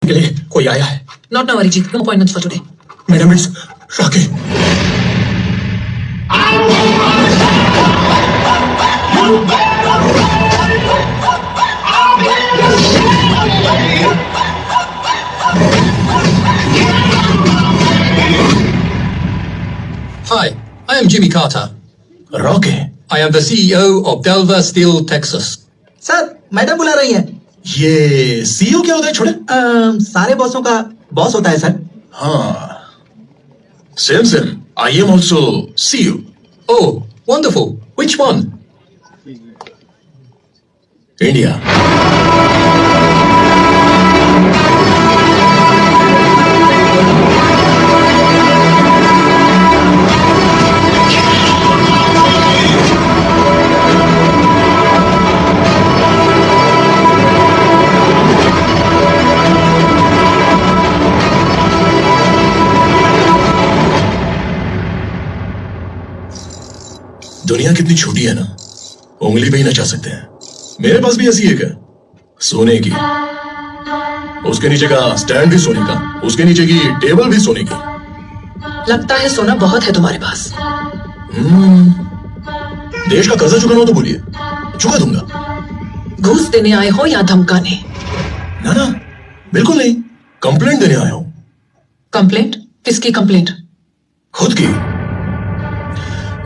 के लिए कोई आया है। Not now, Arijit. No appointments for today. Madam it's राके। Hi, I am Jimmy Carter. रॉके, I am the CEO of Delver Steel, Texas. Sir madam बुला रही हैं। ये सीईओ क्या होता है छोड़े? सारे बॉसों का बॉस होता है सर। हाँ, same I am also CEO. Oh, wonderful. Which one? India. दुनिया कितनी छोटी है ना, उंगली पे ही नचा सकते हैं। मेरे पास भी ऐसी एक है, सोने की। उसके नीचे का स्टैंड भी सोने का, उसके नीचे की टेबल भी सोने की। लगता है सोना बहुत है तुम्हारे पास। देश का कर्जा चुकाना हो तो बोलिए, चुका दूंगा। घूस देने आए हो या धमकाने? ना, बिल्कुल नहीं। कंप्लेंट देने आया हूं। कंप्लेंट? किसकी कंप्लेंट? खुद की।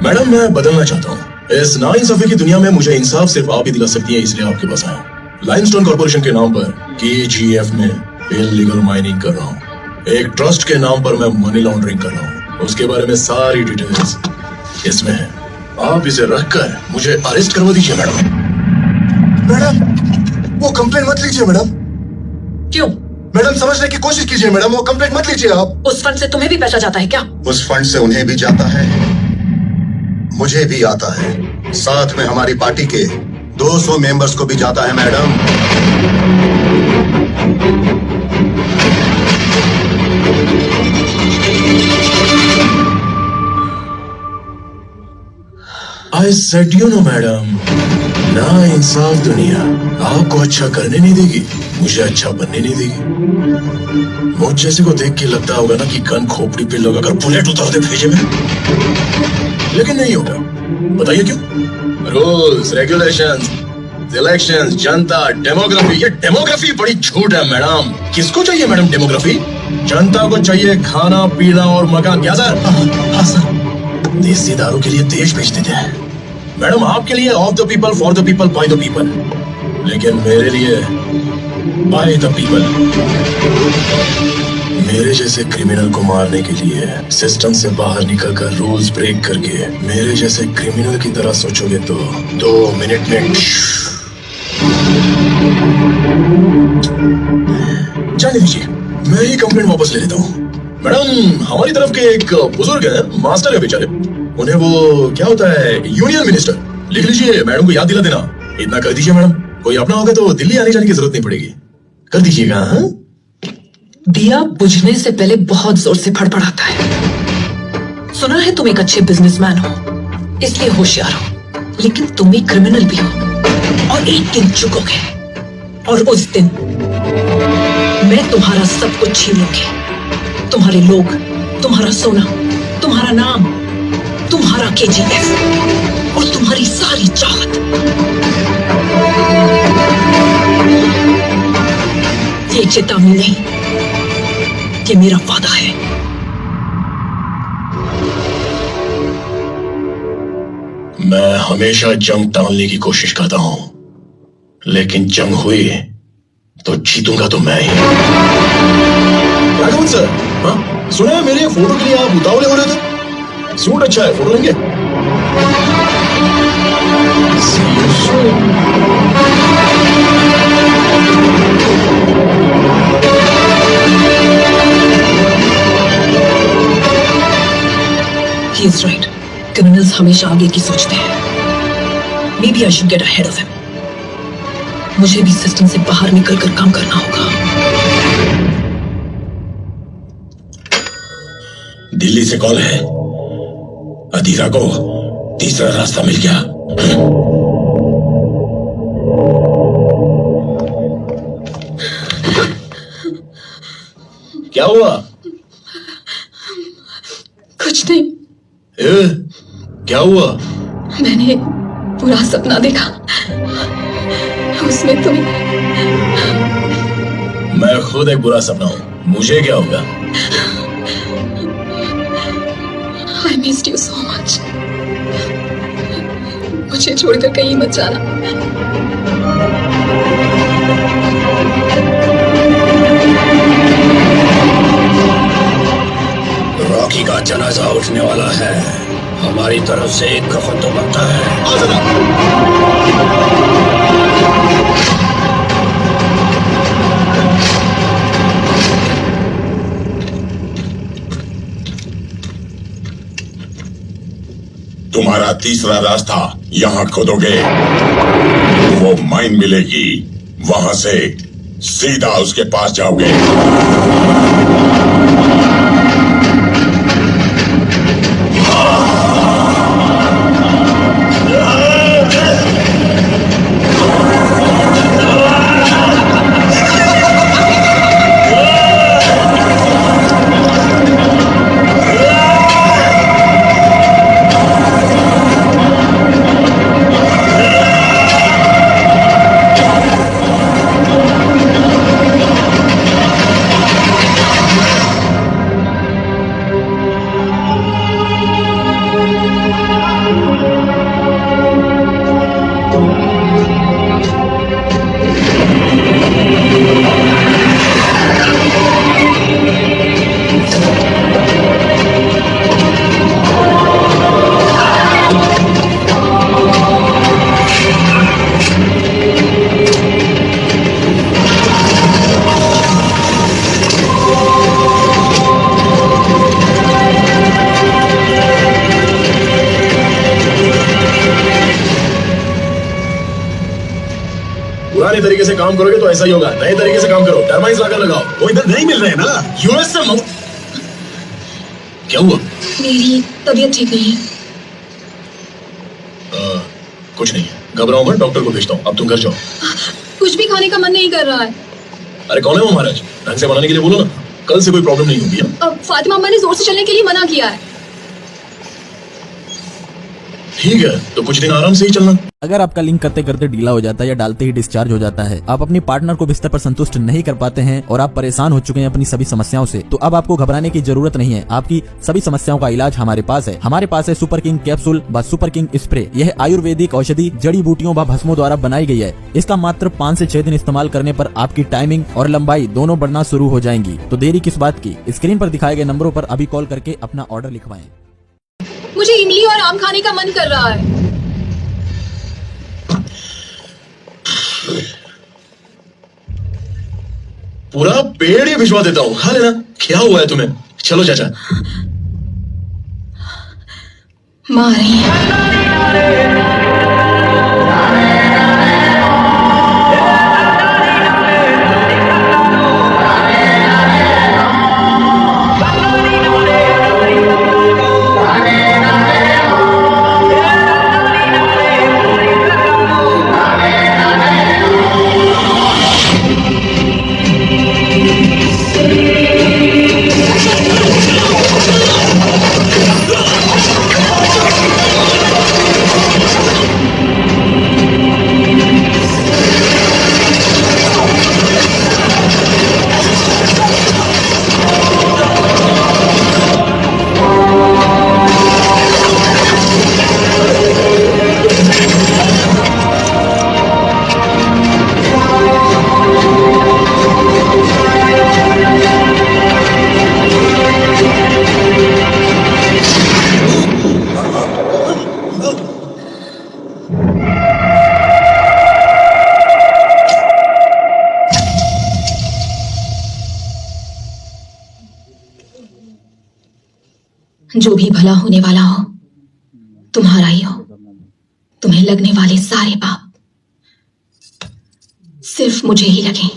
मैडम मैं बदलना चाहता हूँ। इस नाइंसाफी की दुनिया में मुझे इंसाफ सिर्फ आप ही दिला सकती हैं, इसलिए आपके पास आया हूँ। लाइमस्टोन कॉर्पोरेशन के नाम पर KGF में इल्लीगल माइनिंग कर रहा हूँ। एक ट्रस्ट के नाम पर मैं मनी लॉन्ड्रिंग कर रहा हूँ। उसके बारे में सारी डिटेल्स इसमें है। आप इसे रखकर मुझे अरेस्ट करवा दीजिए मैडम। मैडम वो कंप्लेंट मत लीजिए मैडम। क्यों? मैडम समझने की कोशिश कीजिए मैडम, वो कंप्लेंट मत लीजिए आप। उस फंड से तुम्हें भी पैसा जाता है क्या? उस फंड से उन्हें भी जाता है, मुझे भी आता है, साथ में हमारी पार्टी के 200 मेंबर्स को भी जाता है madam. I said you know madam, ना इंसाफ दुनिया आपको अच्छा करने नहीं देगी, मुझे अच्छा बनने नहीं देगी। मुझ जैसे को देख के लगता होगा ना कि गन खोपड़ी पे लगाकर बुलेट उतार दे भेजे में, लेकिन नहीं होगा। बताइए क्यों? रूल्स, रेगुलेशंस, इलेक्शंस, जनता, डेमोग्राफी। ये डेमोग्राफी बड़ी झूठ है मैडम। किसको चाहिए मैडम डेमोग्राफी? जनता को चाहिए खाना पीना और मकान। क्या सर? हाँ सर। देसी दारू के लिए देश बेच देते हैं मैडम। आपके लिए of the people, for the people, by the people, लेकिन मेरे लिए बाय द पीपल। मेरे जैसे क्रिमिनल को मारने के लिए सिस्टम से बाहर निकलकर रूल्स ब्रेक करके मेरे जैसे क्रिमिनल की तरह सोचोगे तो 2 मिनट में जाने दीजिए। मैं ही कंप्लेंट वापस ले लेता हूँ। मैडम हमारी तरफ के एक बुजुर्ग है, मास्टर है बेचारे, उन्हें वो क्या होता है, यूनियन मिनिस्टर। लिख लीजिए, मैडम को याद दिला देना। इतना कर दीजिए मैडम, कोई अपना होगा तो दिल्ली आने जाने की जरूरत नहीं पड़ेगी। कर दीजिएगा। हाँ, दिया बुझने से पहले बहुत जोर से फड़फड़ाता है। सुना है तुम एक अच्छे बिजनेसमैन हो, इसलिए होशियार हो, लेकिन तुम एक क्रिमिनल भी हो और एक दिन चुकोगे। और उस दिन मैं तुम्हारा सब कुछ छीन लूंगी। तुम्हारे लोग, तुम्हारा सोना, तुम्हारा नाम, तुम्हारा KGF और तुम्हारी सारी चाहत। ये चेतावनी नहीं, ये मेरा वादा है। मैं हमेशा जंग टालने की कोशिश करता हूं, लेकिन जंग हुई तो जीतूंगा तो मैं ही। राघवन सर, हाँ सुना है मेरे फोटो के लिए आप उतावले हो रहे थे। सूट अच्छा है, फोटो लेंगे? He is right. Criminals हमेशा आगे की सोचते हैं। Maybe I should get ahead of him. मुझे भी सिस्टम से बाहर निकलकर काम करना होगा। दिल्ली से कॉल है, अधीरा को तीसरा रास्ता मिल गया। क्या हुआ? कुछ नहीं। क्या हुआ? मैंने पूरा सपना देखा, उसमें तुम। मैं खुद एक बुरा सपना हूं, मुझे क्या होगा? I missed you so much. मुझे छोड़कर कहीं मत जाना। रॉकी का जनाजा उठने वाला है, हमारी तरफ से एक कफन तो बनता है। तुम्हारा तीसरा रास्ता यहाँ खोदोगे, वो माइन मिलेगी, वहां से सीधा उसके पास जाओगे। पुराने तरीके से काम करोगे तो ऐसा ही होगा, नए तरीके से काम करो, टर्बाइंस लाकर लगाओ। वो इधर नहीं मिल रहे हैं ना। यूएस से क्या हुआ? मेरी तबीयत ठीक नहीं है। कुछ नहीं है, घबराओ मत, डॉक्टर को भेजता हूँ। अब तुम घर जाओ। कुछ भी खाने का मन नहीं कर रहा है। अरे कौन है वो महाराज? ढंग से बनाने के लिए बोलो ना, कल से कोई प्रॉब्लम नहीं होगी। अब फातिमा अम्मा ने जोर से चलने के लिए मना किया है। ठीक है, तो कुछ दिन आराम से ही चलना। अगर आपका लिंक करते करते ढीला हो जाता है या डालते ही डिस्चार्ज हो जाता है, आप अपनी पार्टनर को बिस्तर पर संतुष्ट नहीं कर पाते हैं और आप परेशान हो चुके हैं अपनी सभी समस्याओं से, तो अब आपको घबराने की जरूरत नहीं है। आपकी सभी समस्याओं का इलाज हमारे पास है। हमारे पास है सुपर किंग कैप्सूल व सुपर किंग स्प्रे। यह आयुर्वेदिक औषधि जड़ी बूटियों व भस्मों द्वारा बनाई गई है। इसका मात्र 5 से 6 दिन इस्तेमाल करने पर आपकी टाइमिंग और लंबाई दोनों बढ़ना शुरू हो जाएंगी। तो देरी किस बात की? स्क्रीन पर दिखाए गए नंबरों पर अभी कॉल करके अपना ऑर्डर लिखवाएं। मुझे इमली और आम खाने का मन कर रहा है। पूरा पेड़ ही भिजवा देता हूँ, खा लेना। क्या हुआ है तुम्हें? चलो चाचा। माँ आ रही है। जो भी भला होने वाला हो तुम्हारा ही हो। तुम्हें लगने वाले सारे पाप सिर्फ मुझे ही लगे।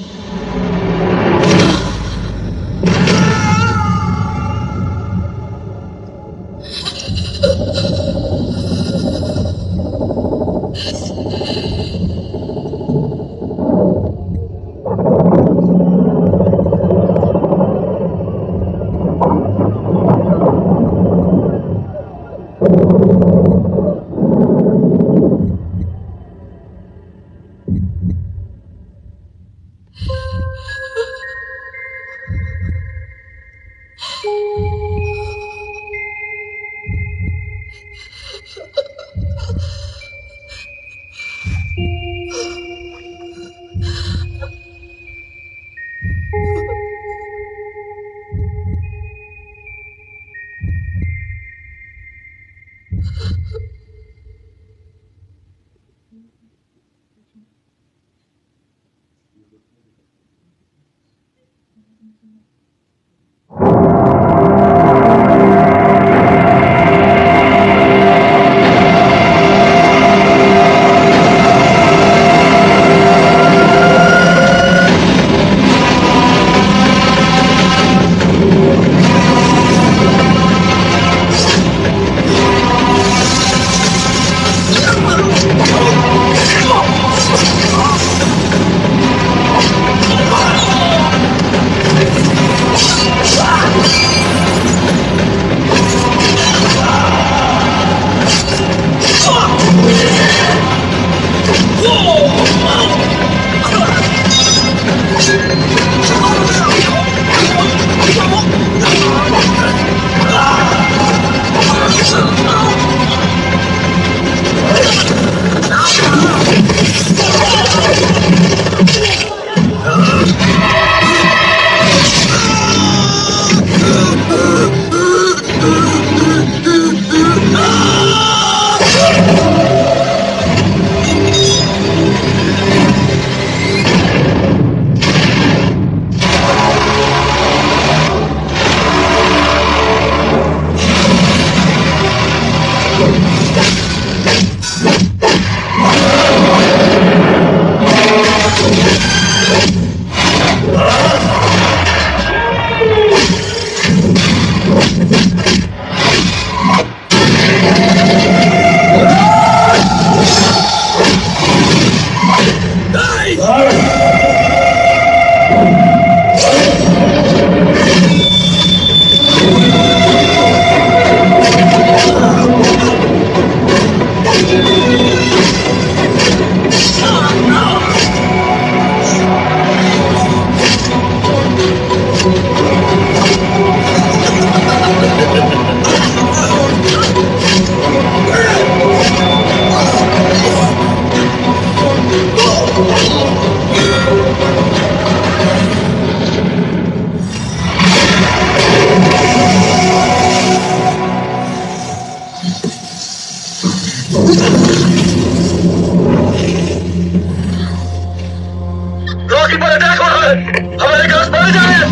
रॉकी पर अटैक हो रहा है, हमारे घास मारे जा रहे हैं।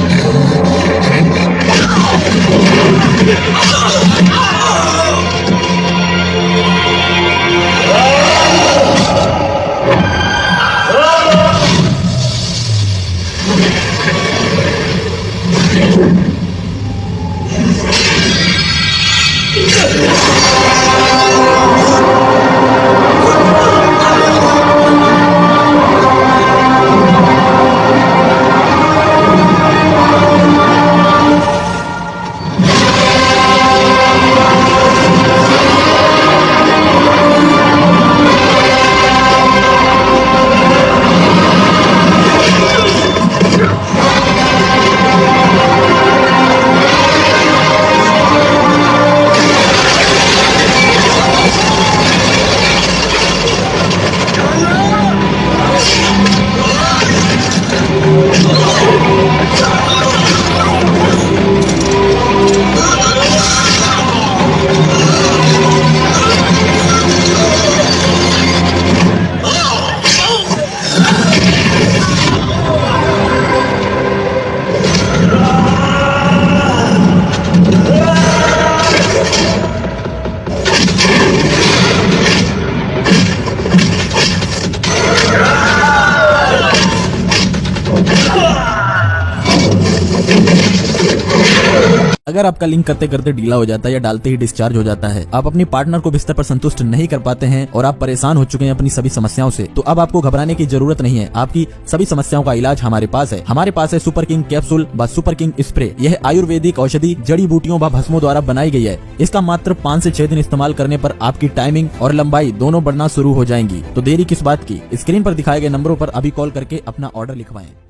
अगर आपका लिंक करते करते ढीला हो जाता है या डालते ही डिस्चार्ज हो जाता है, आप अपनी पार्टनर को बिस्तर पर संतुष्ट नहीं कर पाते हैं और आप परेशान हो चुके हैं अपनी सभी समस्याओं से, तो अब आपको घबराने की जरूरत नहीं है। आपकी सभी समस्याओं का इलाज हमारे पास है। हमारे पास है सुपर किंग कैप्सूल व सुपर किंग स्प्रे। यह आयुर्वेदिक औषधि जड़ी बूटियों व भस्मों द्वारा बनाई गई है। इसका मात्र 5 से 6 दिन इस्तेमाल करने पर आपकी टाइमिंग और लंबाई दोनों बढ़ना शुरू हो जाएंगी। तो देरी किस बात की, स्क्रीन पर दिखाए गए नंबरों पर अभी कॉल करके अपना ऑर्डर लिखवाएं।